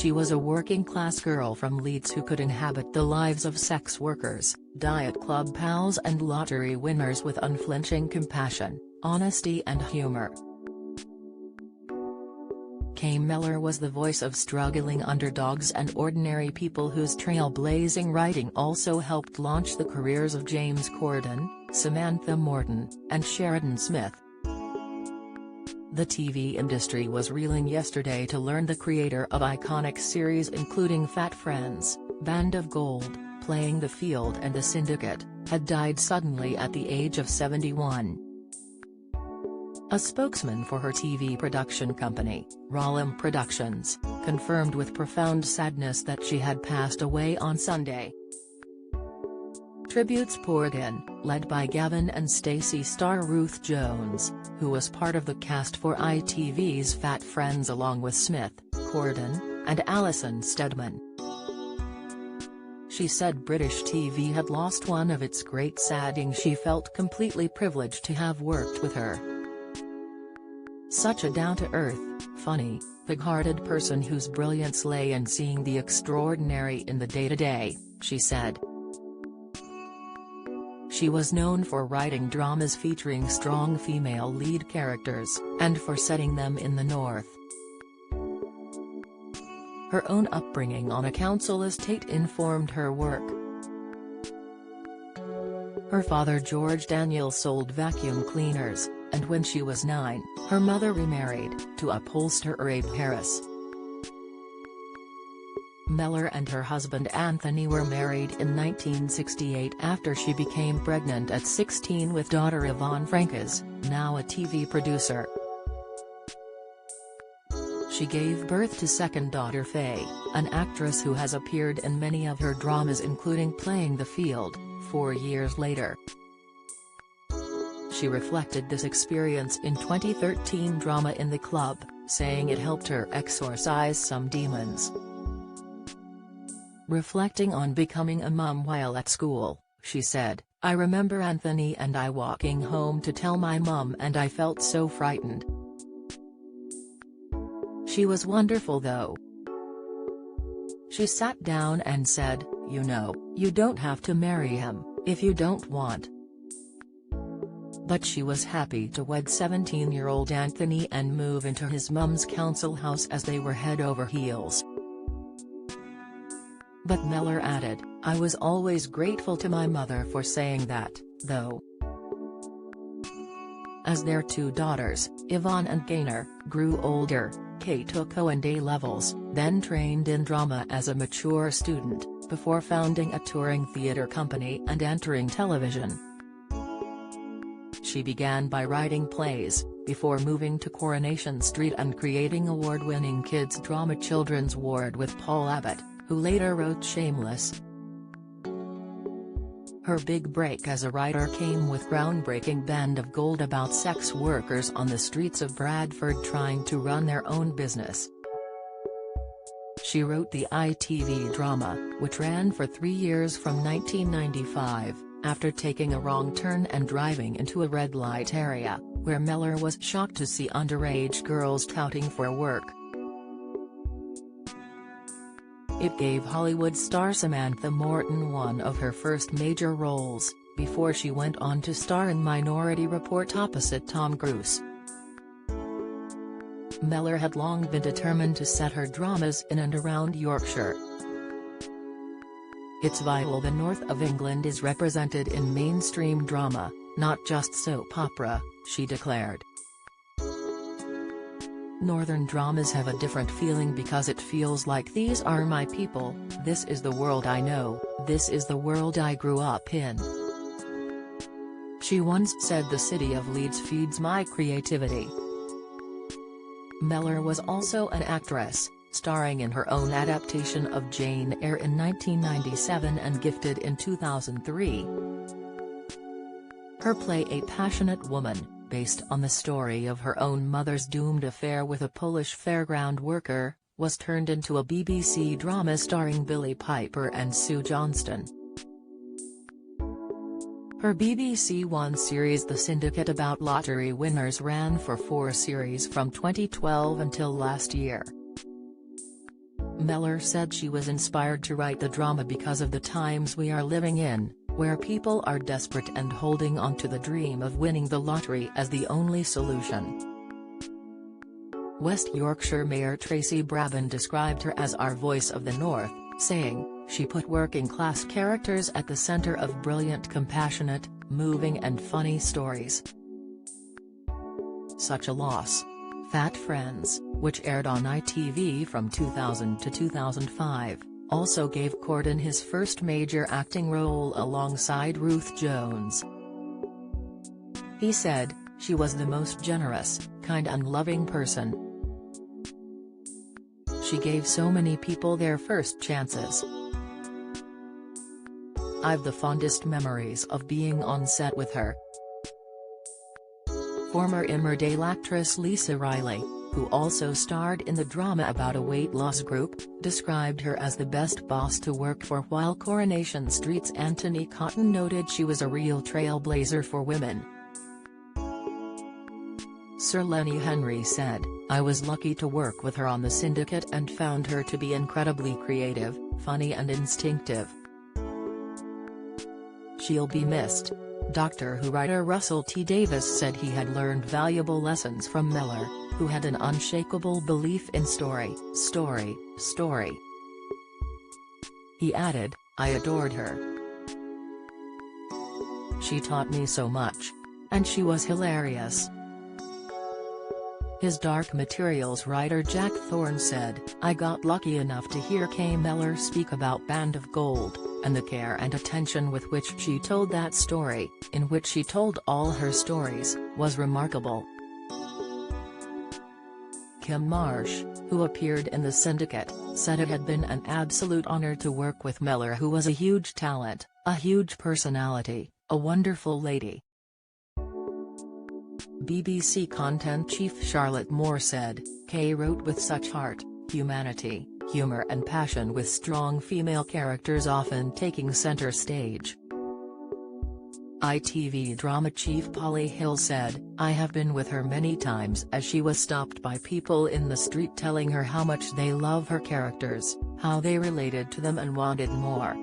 She was a working-class girl from Leeds who could inhabit the lives of sex workers, diet club pals and lottery winners with unflinching compassion, honesty and humor. Kay Mellor was the voice of struggling underdogs and ordinary people whose trailblazing writing also helped launch the careers of James Corden, Samantha Morton, and Sheridan Smith. The TV industry was reeling yesterday to learn the creator of iconic series including Fat Friends, Band of Gold, Playing the Field and The Syndicate, had died suddenly at the age of 71. A spokesman for her TV production company, Rollum Productions, confirmed with profound sadness that she had passed away on Sunday. Tributes poured in, led by Gavin and Stacey star Ruth Jones, who was part of the cast for ITV's Fat Friends along with Smith, Corden, and Alison Steadman. She said British TV had lost one of its greats, adding she felt completely privileged to have worked with her. Such a down-to-earth, funny, big-hearted person whose brilliance lay in seeing the extraordinary in the day-to-day, she said. She was known for writing dramas featuring strong female lead characters, and for setting them in the North. Her own upbringing on a council estate informed her work. Her father George Daniel sold vacuum cleaners, and when she was 9, her mother remarried, to upholsterer Abe Harris. Mellor and her husband Anthony were married in 1968 after she became pregnant at 16 with daughter Yvonne Francis, now a TV producer. She gave birth to second daughter Faye, an actress who has appeared in many of her dramas including Playing the Field, 4 years later. She reflected this experience in 2013 drama In the Club, saying it helped her exorcise some demons. Reflecting on becoming a mum while at school, she said, "I remember Anthony and I walking home to tell my mum and I felt so frightened. She was wonderful though. She sat down and said, you know, you don't have to marry him, if you don't want." But she was happy to wed 17-year-old Anthony and move into his mum's council house as they were head over heels. But Mellor added, "I was always grateful to my mother for saying that, though." As their 2 daughters, Yvonne and Gaynor, grew older, Kay took O&A levels, then trained in drama as a mature student, before founding a touring theatre company and entering television. She began by writing plays, before moving to Coronation Street and creating award-winning kids' drama Children's Ward with Paul Abbott, who later wrote Shameless. Her big break as a writer came with groundbreaking Band of Gold about sex workers on the streets of Bradford trying to run their own business. She wrote the ITV drama, which ran for 3 years from 1995, after taking a wrong turn and driving into a red light area, where Mellor was shocked to see underage girls touting for work. It gave Hollywood star Samantha Morton one of her first major roles, before she went on to star in Minority Report opposite Tom Cruise. Mellor had long been determined to set her dramas in and around Yorkshire. "It's vital the north of England is represented in mainstream drama, not just soap opera," she declared. "Northern dramas have a different feeling because it feels like these are my people, this is the world I know, this is the world I grew up in." She once said the city of Leeds feeds my creativity. Mellor was also an actress, starring in her own adaptation of Jane Eyre in 1997 and Gifted in 2003. Her play A Passionate Woman, based on the story of her own mother's doomed affair with a Polish fairground worker, was turned into a BBC drama starring Billie Piper and Sue Johnston. Her BBC One series The Syndicate about lottery winners ran for 4 series from 2012 until last year. Mellor said she was inspired to write the drama because of the times we are living in, where people are desperate and holding on to the dream of winning the lottery as the only solution. West Yorkshire Mayor Tracy Brabin described her as our voice of the North, saying, "She put working-class characters at the centre of brilliant, compassionate, moving and funny stories. Such a loss." Fat Friends, which aired on ITV from 2000 to 2005, also gave Corden his first major acting role alongside Ruth Jones. He said, "She was the most generous, kind and loving person. She gave so many people their first chances. I've the fondest memories of being on set with her." Former Emmerdale actress Lisa Riley, who also starred in the drama about a weight loss group, described her as the best boss to work for, while Coronation Street's Anthony Cotton noted she was a real trailblazer for women. Sir Lenny Henry said, "I was lucky to work with her on The Syndicate and found her to be incredibly creative, funny and instinctive. She'll be missed." Doctor Who writer Russell T Davies said he had learned valuable lessons from Mellor, who had an unshakable belief in story. He added, "I adored her. She taught me so much. And she was hilarious." His Dark Materials writer Jack Thorne said, "I got lucky enough to hear Kay Mellor speak about Band of Gold, and the care and attention with which she told that story, in which she told all her stories, was remarkable." Kim Marsh, who appeared in The Syndicate, said it had been an absolute honor to work with Mellor, who was a huge talent, a huge personality, a wonderful lady. BBC content chief Charlotte Moore said, "Kay wrote with such heart, humanity, humor and passion, with strong female characters often taking center stage." ITV drama chief Polly Hill said, "I have been with her many times as she was stopped by people in the street telling her how much they love her characters, how they related to them and wanted more.